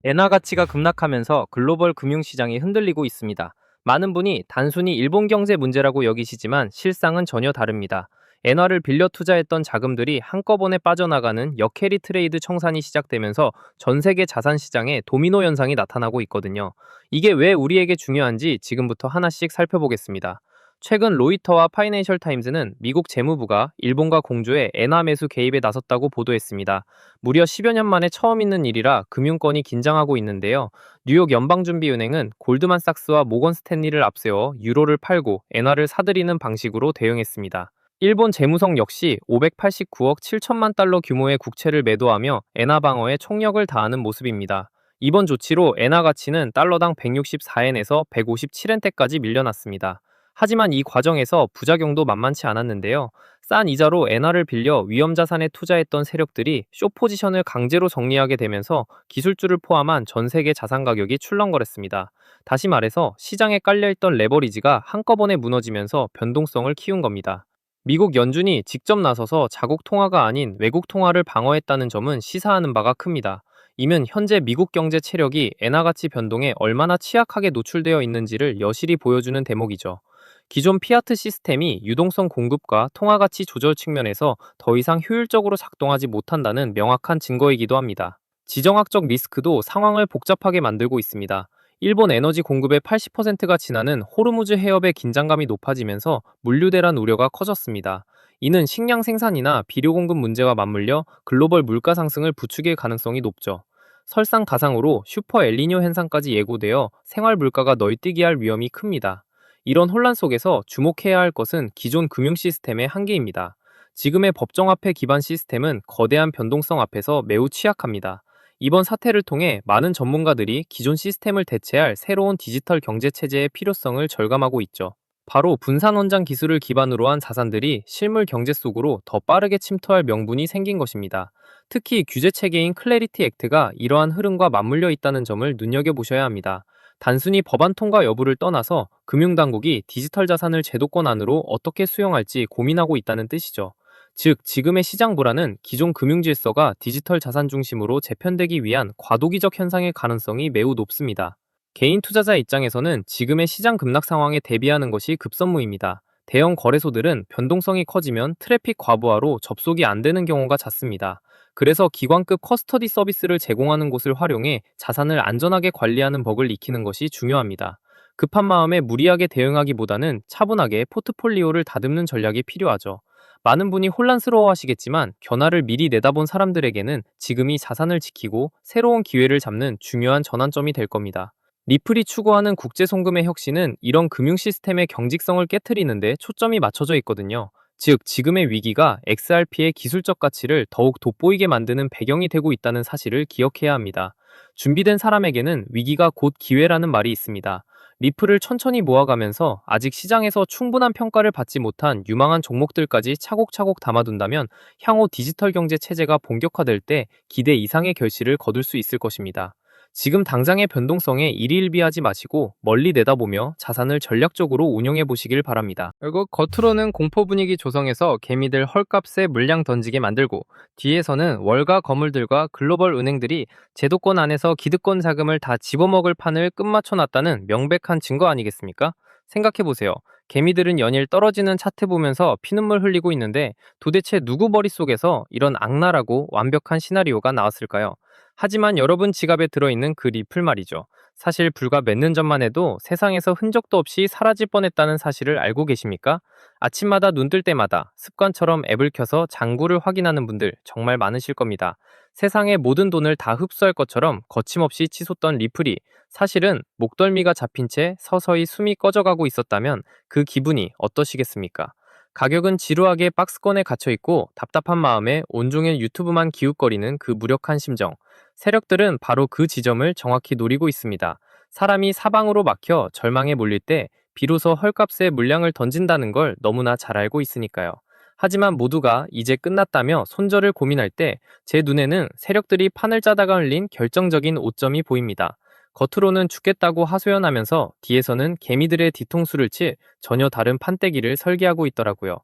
엔화 가치가 급락하면서 글로벌 금융시장이 흔들리고 있습니다. 많은 분이 단순히 일본 경제 문제라고 여기시지만 실상은 전혀 다릅니다. 엔화를 빌려 투자했던 자금들이 한꺼번에 빠져나가는 역캐리 트레이드 청산이 시작되면서 전 세계 자산 시장에 도미노 현상이 나타나고 있거든요. 이게 왜 우리에게 중요한지 지금부터 하나씩 살펴보겠습니다. 최근 로이터와 파이낸셜 타임즈는 미국 재무부가 일본과 공조해 엔화 매수 개입에 나섰다고 보도했습니다. 무려 10여 년 만에 처음 있는 일이라 금융권이 긴장하고 있는데요. 뉴욕 연방준비은행은 골드만삭스와 모건 스탠리를 앞세워 유로를 팔고 엔화를 사들이는 방식으로 대응했습니다. 일본 재무성 역시 589억 7천만 달러 규모의 국채를 매도하며 엔화 방어에 총력을 다하는 모습입니다. 이번 조치로 엔화 가치는 달러당 164엔에서 157엔대까지 밀려났습니다. 하지만 이 과정에서 부작용도 만만치 않았는데요. 싼 이자로 엔화를 빌려 위험자산에 투자했던 세력들이 숏포지션을 강제로 정리하게 되면서 기술주를 포함한 전 세계 자산 가격이 출렁거렸습니다. 다시 말해서 시장에 깔려있던 레버리지가 한꺼번에 무너지면서 변동성을 키운 겁니다. 미국 연준이 직접 나서서 자국 통화가 아닌 외국 통화를 방어했다는 점은 시사하는 바가 큽니다. 이면 현재 미국 경제 체력이 엔화 가치 변동에 얼마나 취약하게 노출되어 있는지를 여실히 보여주는 대목이죠. 기존 피아트 시스템이 유동성 공급과 통화 가치 조절 측면에서 더 이상 효율적으로 작동하지 못한다는 명확한 증거이기도 합니다. 지정학적 리스크도 상황을 복잡하게 만들고 있습니다. 일본 에너지 공급의 80%가 지나는 호르무즈 해협의 긴장감이 높아지면서 물류대란 우려가 커졌습니다. 이는 식량 생산이나 비료 공급 문제와 맞물려 글로벌 물가 상승을 부추길 가능성이 높죠. 설상가상으로 슈퍼 엘니뇨 현상까지 예고되어 생활 물가가 널뛰게 할 위험이 큽니다. 이런 혼란 속에서 주목해야 할 것은 기존 금융 시스템의 한계입니다. 지금의 법정화폐 기반 시스템은 거대한 변동성 앞에서 매우 취약합니다. 이번 사태를 통해 많은 전문가들이 기존 시스템을 대체할 새로운 디지털 경제 체제의 필요성을 절감하고 있죠. 바로 분산 원장 기술을 기반으로 한 자산들이 실물 경제 속으로 더 빠르게 침투할 명분이 생긴 것입니다. 특히 규제 체계인 클래리티 액트가 이러한 흐름과 맞물려 있다는 점을 눈여겨보셔야 합니다. 단순히 법안 통과 여부를 떠나서 금융당국이 디지털 자산을 제도권 안으로 어떻게 수용할지 고민하고 있다는 뜻이죠. 즉, 지금의 시장 불안은 기존 금융 질서가 디지털 자산 중심으로 재편되기 위한 과도기적 현상일 가능성이 매우 높습니다. 개인 투자자 입장에서는 지금의 시장 급락 상황에 대비하는 것이 급선무입니다. 대형 거래소들은 변동성이 커지면 트래픽 과부하로 접속이 안 되는 경우가 잦습니다. 그래서 기관급 커스터디 서비스를 제공하는 곳을 활용해 자산을 안전하게 관리하는 법을 익히는 것이 중요합니다. 급한 마음에 무리하게 대응하기보다는 차분하게 포트폴리오를 다듬는 전략이 필요하죠. 많은 분이 혼란스러워하시겠지만 변화를 미리 내다본 사람들에게는 지금이 자산을 지키고 새로운 기회를 잡는 중요한 전환점이 될 겁니다. 리플이 추구하는 국제 송금의 혁신은 이런 금융 시스템의 경직성을 깨트리는데 초점이 맞춰져 있거든요. 즉, 지금의 위기가 XRP의 기술적 가치를 더욱 돋보이게 만드는 배경이 되고 있다는 사실을 기억해야 합니다. 준비된 사람에게는 위기가 곧 기회라는 말이 있습니다. 리플을 천천히 모아가면서 아직 시장에서 충분한 평가를 받지 못한 유망한 종목들까지 차곡차곡 담아둔다면 향후 디지털 경제 체제가 본격화될 때 기대 이상의 결실을 거둘 수 있을 것입니다. 지금 당장의 변동성에 일희일비하지 마시고 멀리 내다보며 자산을 전략적으로 운용해 보시길 바랍니다. 결국 겉으로는 공포 분위기 조성해서 개미들 헐값에 물량 던지게 만들고 뒤에서는 월가 거물들과 글로벌 은행들이 제도권 안에서 기득권 자금을 다 집어먹을 판을 끝마쳐 놨다는 명백한 증거 아니겠습니까? 생각해 보세요. 개미들은 연일 떨어지는 차트 보면서 피눈물 흘리고 있는데 도대체 누구 머릿속에서 이런 악랄하고 완벽한 시나리오가 나왔을까요? 하지만 여러분 지갑에 들어있는 그 리플 말이죠. 사실 불과 몇 년 전만 해도 세상에서 흔적도 없이 사라질 뻔했다는 사실을 알고 계십니까? 아침마다 눈뜰 때마다 습관처럼 앱을 켜서 장부를 확인하는 분들 정말 많으실 겁니다. 세상의 모든 돈을 다 흡수할 것처럼 거침없이 치솟던 리플이 사실은 목덜미가 잡힌 채 서서히 숨이 꺼져가고 있었다면 그 기분이 어떠시겠습니까? 가격은 지루하게 박스권에 갇혀있고 답답한 마음에 온종일 유튜브만 기웃거리는 그 무력한 심정. 세력들은 바로 그 지점을 정확히 노리고 있습니다. 사람이 사방으로 막혀 절망에 몰릴 때 비로소 헐값에 물량을 던진다는 걸 너무나 잘 알고 있으니까요. 하지만 모두가 이제 끝났다며 손절을 고민할 때 제 눈에는 세력들이 판을 짜다가 흘린 결정적인 오점이 보입니다. 겉으로는 죽겠다고 하소연하면서 뒤에서는 개미들의 뒤통수를 칠 전혀 다른 판때기를 설계하고 있더라고요.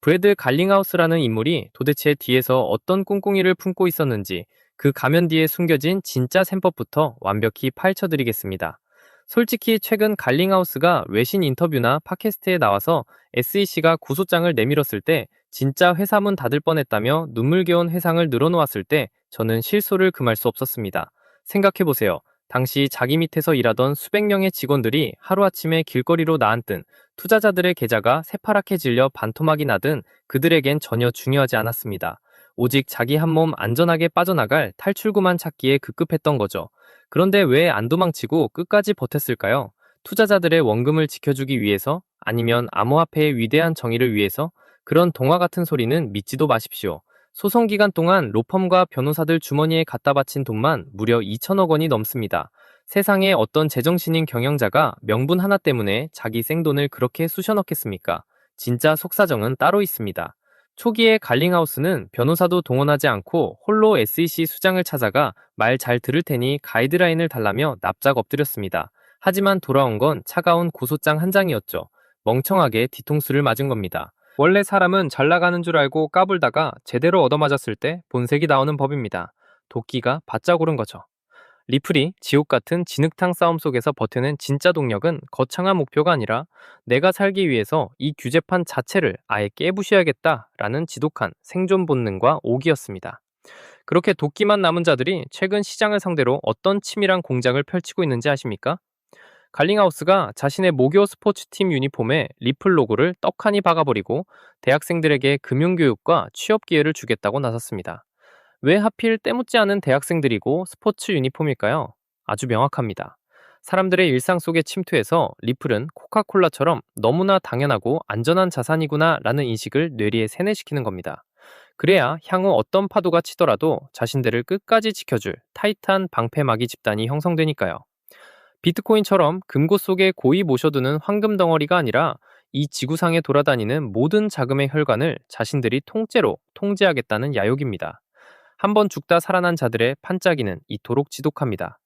브래드 갈링하우스라는 인물이 도대체 뒤에서 어떤 꿍꿍이를 품고 있었는지 그 가면 뒤에 숨겨진 진짜 셈법부터 완벽히 파헤쳐드리겠습니다. 솔직히 최근 갈링하우스가 외신 인터뷰나 팟캐스트에 나와서 SEC가 고소장을 내밀었을 때 진짜 회사문 닫을 뻔했다며 눈물겨운 회상을 늘어놓았을 때 저는 실소를 금할 수 없었습니다. 생각해보세요. 당시 자기 밑에서 일하던 수백 명의 직원들이 하루아침에 길거리로 나앉든 투자자들의 계좌가 새파랗게 질려 반토막이 나든 그들에겐 전혀 중요하지 않았습니다. 오직 자기 한 몸 안전하게 빠져나갈 탈출구만 찾기에 급급했던 거죠. 그런데 왜 안 도망치고 끝까지 버텼을까요? 투자자들의 원금을 지켜주기 위해서? 아니면 암호화폐의 위대한 정의를 위해서? 그런 동화 같은 소리는 믿지도 마십시오. 소송 기간 동안 로펌과 변호사들 주머니에 갖다 바친 돈만 무려 2천억 원이 넘습니다. 세상에 어떤 제정신인 경영자가 명분 하나 때문에 자기 생돈을 그렇게 쑤셔넣겠습니까? 진짜 속사정은 따로 있습니다. 초기에 갈링하우스는 변호사도 동원하지 않고 홀로 SEC 수장을 찾아가 말 잘 들을 테니 가이드라인을 달라며 납작 엎드렸습니다. 하지만 돌아온 건 차가운 고소장 한 장이었죠. 멍청하게 뒤통수를 맞은 겁니다. 원래 사람은 잘 나가는 줄 알고 까불다가 제대로 얻어맞았을 때 본색이 나오는 법입니다. 도끼가 바짝 오른 거죠. 리플이 지옥 같은 진흙탕 싸움 속에서 버티는 진짜 동력은 거창한 목표가 아니라 내가 살기 위해서 이 규제판 자체를 아예 깨부셔야겠다라는 지독한 생존 본능과 오기였습니다. 그렇게 도끼만 남은 자들이 최근 시장을 상대로 어떤 치밀한 공작을 펼치고 있는지 아십니까? 갈링하우스가 자신의 모교 스포츠팀 유니폼에 리플 로고를 떡하니 박아버리고 대학생들에게 금융교육과 취업 기회를 주겠다고 나섰습니다. 왜 하필 때묻지 않은 대학생들이고 스포츠 유니폼일까요? 아주 명확합니다. 사람들의 일상 속에 침투해서 리플은 코카콜라처럼 너무나 당연하고 안전한 자산이구나 라는 인식을 뇌리에 세뇌시키는 겁니다. 그래야 향후 어떤 파도가 치더라도 자신들을 끝까지 지켜줄 타이트한 방패막이 집단이 형성되니까요. 비트코인처럼 금고 속에 고이 모셔두는 황금 덩어리가 아니라 이 지구상에 돌아다니는 모든 자금의 혈관을 자신들이 통째로 통제하겠다는 야욕입니다. 한번 죽다 살아난 자들의 판짜기는 이토록 지독합니다.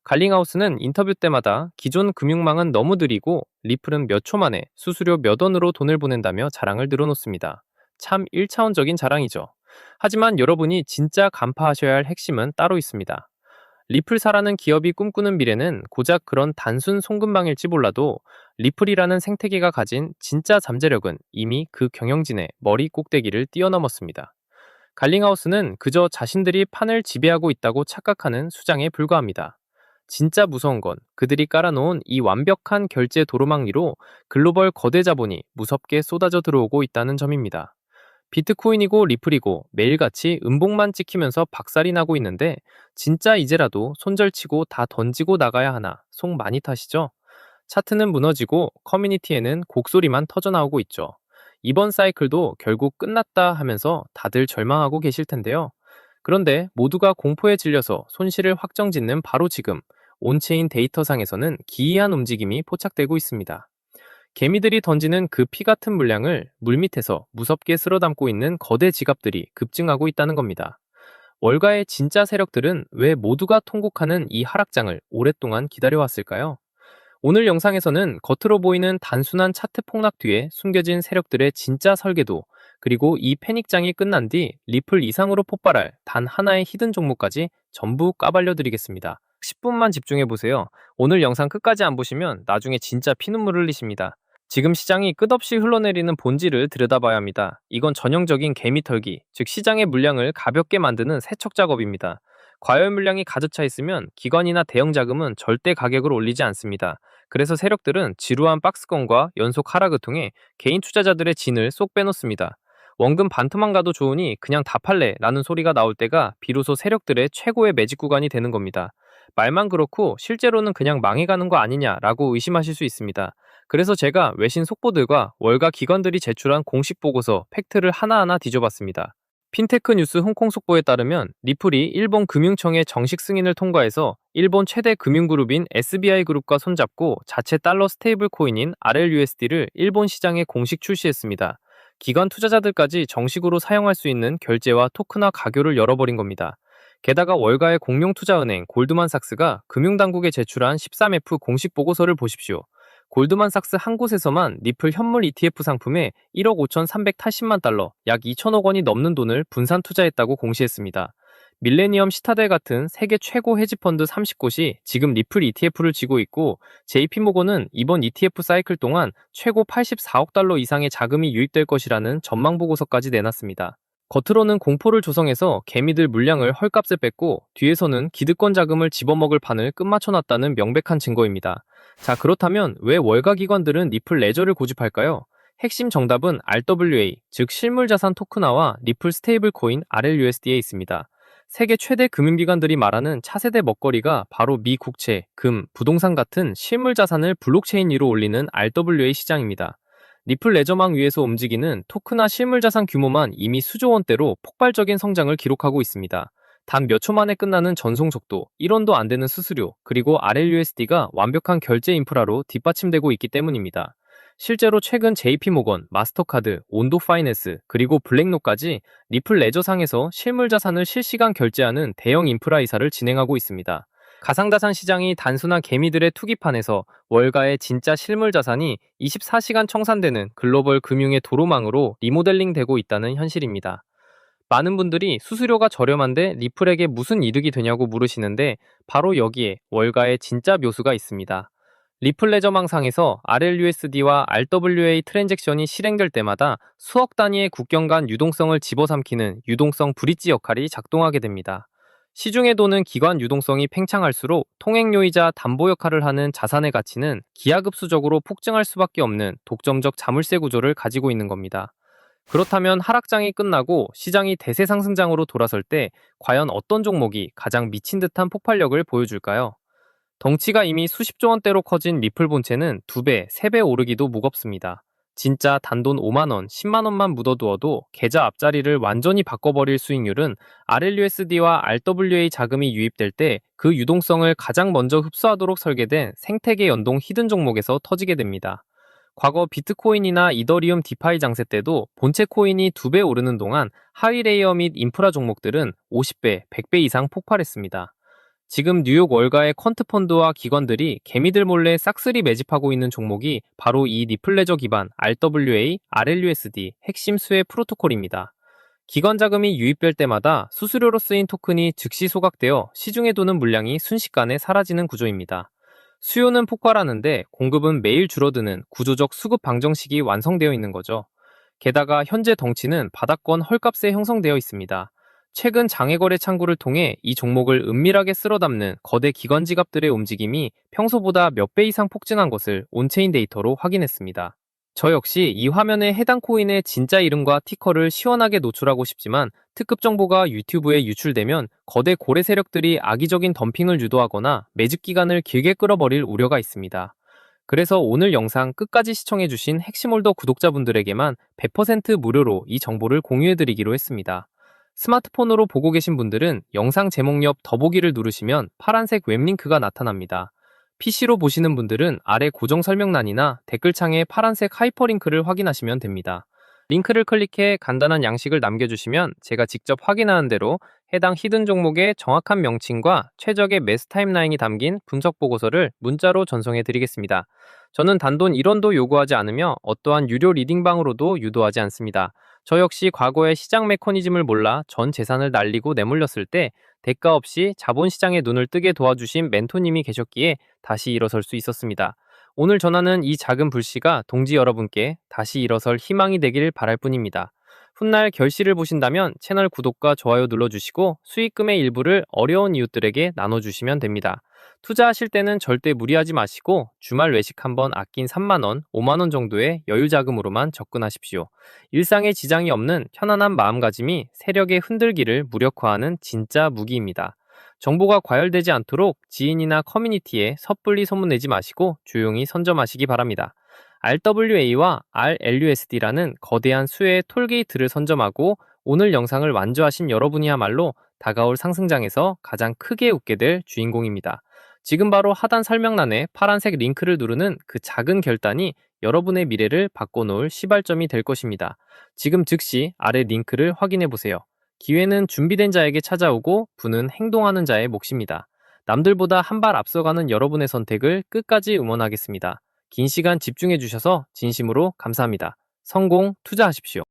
갈링하우스는 인터뷰 때마다 기존 금융망은 너무 느리고 리플은 몇 초 만에 수수료 몇 원으로 돈을 보낸다며 자랑을 늘어놓습니다. 참 1차원적인 자랑이죠. 하지만 여러분이 진짜 간파하셔야 할 핵심은 따로 있습니다. 리플사라는 기업이 꿈꾸는 미래는 고작 그런 단순 송금망일지 몰라도 리플이라는 생태계가 가진 진짜 잠재력은 이미 그 경영진의 머리 꼭대기를 뛰어넘었습니다. 갈링하우스는 그저 자신들이 판을 지배하고 있다고 착각하는 수장에 불과합니다. 진짜 무서운 건 그들이 깔아놓은 이 완벽한 결제 도로망 위로 글로벌 거대 자본이 무섭게 쏟아져 들어오고 있다는 점입니다. 비트코인이고 리플이고 매일같이 음봉만 찍히면서 박살이 나고 있는데 진짜 이제라도 손절치고 다 던지고 나가야 하나 속 많이 타시죠? 차트는 무너지고 커뮤니티에는 곡소리만 터져나오고 있죠. 이번 사이클도 결국 끝났다 하면서 다들 절망하고 계실 텐데요. 그런데 모두가 공포에 질려서 손실을 확정짓는 바로 지금 온체인 데이터상에서는 기이한 움직임이 포착되고 있습니다. 개미들이 던지는 그 피 같은 물량을 물밑에서 무섭게 쓸어담고 있는 거대 지갑들이 급증하고 있다는 겁니다. 월가의 진짜 세력들은 왜 모두가 통곡하는 이 하락장을 오랫동안 기다려왔을까요? 오늘 영상에서는 겉으로 보이는 단순한 차트 폭락 뒤에 숨겨진 세력들의 진짜 설계도, 그리고 이 패닉장이 끝난 뒤 리플 이상으로 폭발할 단 하나의 히든 종목까지 전부 까발려 드리겠습니다. 10분만 집중해보세요. 오늘 영상 끝까지 안 보시면 나중에 진짜 피눈물 흘리십니다. 지금 시장이 끝없이 흘러내리는 본질을 들여다봐야 합니다. 이건 전형적인 개미 털기, 즉 시장의 물량을 가볍게 만드는 세척 작업입니다. 과열 물량이 가득 차 있으면 기관이나 대형 자금은 절대 가격을 올리지 않습니다. 그래서 세력들은 지루한 박스권과 연속 하락을 통해 개인 투자자들의 진을 쏙 빼놓습니다. 원금 반토막 가도 좋으니 그냥 다 팔래 라는 소리가 나올 때가 비로소 세력들의 최고의 매직 구간이 되는 겁니다. 말만 그렇고 실제로는 그냥 망해가는 거 아니냐라고 의심하실 수 있습니다. 그래서 제가 외신 속보들과 월가 기관들이 제출한 공식 보고서 팩트를 하나하나 뒤져봤습니다. 핀테크 뉴스 홍콩 속보에 따르면 리플이 일본 금융청의 정식 승인을 통과해서 일본 최대 금융그룹인 SBI 그룹과 손잡고 자체 달러 스테이블 코인인 RLUSD를 일본 시장에 공식 출시했습니다. 기관 투자자들까지 정식으로 사용할 수 있는 결제와 토큰화 가교를 열어버린 겁니다. 게다가 월가의 공룡투자은행 골드만삭스가 금융당국에 제출한 13F 공식 보고서를 보십시오. 골드만삭스 한 곳에서만 리플 현물 ETF 상품에 1억 5,380만 달러, 약 2천억 원이 넘는 돈을 분산 투자했다고 공시했습니다. 밀레니엄 시타델 같은 세계 최고 헤지펀드 30곳이 지금 리플 ETF를 쥐고 있고, JP모건은 이번 ETF 사이클 동안 최고 84억 달러 이상의 자금이 유입될 것이라는 전망 보고서까지 내놨습니다. 겉으로는 공포를 조성해서 개미들 물량을 헐값에 뺐고, 뒤에서는 기득권 자금을 집어먹을 판을 끝마쳐놨다는 명백한 증거입니다. 자, 그렇다면 왜 월가 기관들은 리플 레저를 고집할까요? 핵심 정답은 RWA, 즉 실물자산 토큰화와 리플 스테이블 코인 RLUSD에 있습니다. 세계 최대 금융기관들이 말하는 차세대 먹거리가 바로 미 국채, 금, 부동산 같은 실물 자산을 블록체인 위로 올리는 RWA 시장입니다. 리플 레저망 위에서 움직이는 토크나 실물 자산 규모만 이미 수조 원대로 폭발적인 성장을 기록하고 있습니다. 단 몇 초 만에 끝나는 전송 속도, 1원도 안 되는 수수료, 그리고 RLUSD가 완벽한 결제 인프라로 뒷받침되고 있기 때문입니다. 실제로 최근 JP모건, 마스터카드, 온도파이낸스, 그리고 블랙록까지 리플 레저상에서 실물 자산을 실시간 결제하는 대형 인프라 이사를 진행하고 있습니다. 가상자산 시장이 단순한 개미들의 투기판에서 월가의 진짜 실물 자산이 24시간 청산되는 글로벌 금융의 도로망으로 리모델링 되고 있다는 현실입니다. 많은 분들이 수수료가 저렴한데 리플에게 무슨 이득이 되냐고 물으시는데, 바로 여기에 월가의 진짜 묘수가 있습니다. 리플 레저망상에서 RLUSD와 RWA 트랜잭션이 실행될 때마다 수억 단위의 국경 간 유동성을 집어삼키는 유동성 브릿지 역할이 작동하게 됩니다. 시중에 도는 기관 유동성이 팽창할수록 통행료이자 담보 역할을 하는 자산의 가치는 기하급수적으로 폭증할 수밖에 없는 독점적 자물쇠 구조를 가지고 있는 겁니다. 그렇다면 하락장이 끝나고 시장이 대세 상승장으로 돌아설 때 과연 어떤 종목이 가장 미친 듯한 폭발력을 보여줄까요? 덩치가 이미 수십조 원대로 커진 리플 본체는 2배, 3배 오르기도 무겁습니다. 진짜 단돈 5만원, 10만원만 묻어두어도 계좌 앞자리를 완전히 바꿔버릴 수익률은 RLUSD와 RWA 자금이 유입될 때 그 유동성을 가장 먼저 흡수하도록 설계된 생태계 연동 히든 종목에서 터지게 됩니다. 과거 비트코인이나 이더리움 디파이 장세 때도 본체 코인이 2배 오르는 동안 하위 레이어 및 인프라 종목들은 50배, 100배 이상 폭발했습니다. 지금 뉴욕 월가의 퀀트펀드와 기관들이 개미들 몰래 싹쓸이 매집하고 있는 종목이 바로 이 리플레저 기반 RWA, RLUSD 핵심 수혜 프로토콜입니다. 기관 자금이 유입될 때마다 수수료로 쓰인 토큰이 즉시 소각되어 시중에 도는 물량이 순식간에 사라지는 구조입니다. 수요는 폭발하는데 공급은 매일 줄어드는 구조적 수급 방정식이 완성되어 있는 거죠. 게다가 현재 덩치는 바닥권 헐값에 형성되어 있습니다. 최근 장외거래 창구를 통해 이 종목을 은밀하게 쓸어담는 거대 기관 지갑들의 움직임이 평소보다 몇 배 이상 폭증한 것을 온체인 데이터로 확인했습니다. 저 역시 이 화면에 해당 코인의 진짜 이름과 티커를 시원하게 노출하고 싶지만 특급 정보가 유튜브에 유출되면 거대 고래 세력들이 악의적인 덤핑을 유도하거나 매집 기간을 길게 끌어버릴 우려가 있습니다. 그래서 오늘 영상 끝까지 시청해주신 핵심홀더 구독자분들에게만 100% 무료로 이 정보를 공유해드리기로 했습니다. 스마트폰으로 보고 계신 분들은 영상 제목 옆 더보기를 누르시면 파란색 웹링크가 나타납니다. PC로 보시는 분들은 아래 고정 설명란이나 댓글창에 파란색 하이퍼링크를 확인하시면 됩니다. 링크를 클릭해 간단한 양식을 남겨주시면 제가 직접 확인하는 대로 해당 히든 종목의 정확한 명칭과 최적의 매수 타임라인이 담긴 분석 보고서를 문자로 전송해 드리겠습니다. 저는 단돈 1원도 요구하지 않으며 어떠한 유료 리딩방으로도 유도하지 않습니다. 저 역시 과거의 시장 메커니즘을 몰라 전 재산을 날리고 내몰렸을 때 대가 없이 자본시장의 눈을 뜨게 도와주신 멘토님이 계셨기에 다시 일어설 수 있었습니다. 오늘 전하는 이 작은 불씨가 동지 여러분께 다시 일어설 희망이 되길 바랄 뿐입니다. 훗날 결실을 보신다면 채널 구독과 좋아요 눌러주시고 수익금의 일부를 어려운 이웃들에게 나눠주시면 됩니다. 투자하실 때는 절대 무리하지 마시고 주말 외식 한번 아낀 3만원, 5만원 정도의 여유 자금으로만 접근하십시오. 일상에 지장이 없는 편안한 마음가짐이 세력의 흔들기를 무력화하는 진짜 무기입니다. 정보가 과열되지 않도록 지인이나 커뮤니티에 섣불리 소문내지 마시고 조용히 선점하시기 바랍니다. RWA와 RLUSD라는 거대한 수혜의 톨게이트를 선점하고 오늘 영상을 완주하신 여러분이야말로 다가올 상승장에서 가장 크게 웃게 될 주인공입니다. 지금 바로 하단 설명란에 파란색 링크를 누르는 그 작은 결단이 여러분의 미래를 바꿔놓을 시발점이 될 것입니다. 지금 즉시 아래 링크를 확인해 보세요. 기회는 준비된 자에게 찾아오고 부는 행동하는 자의 몫입니다. 남들보다 한 발 앞서가는 여러분의 선택을 끝까지 응원하겠습니다. 긴 시간 집중해 주셔서 진심으로 감사합니다. 성공 투자하십시오.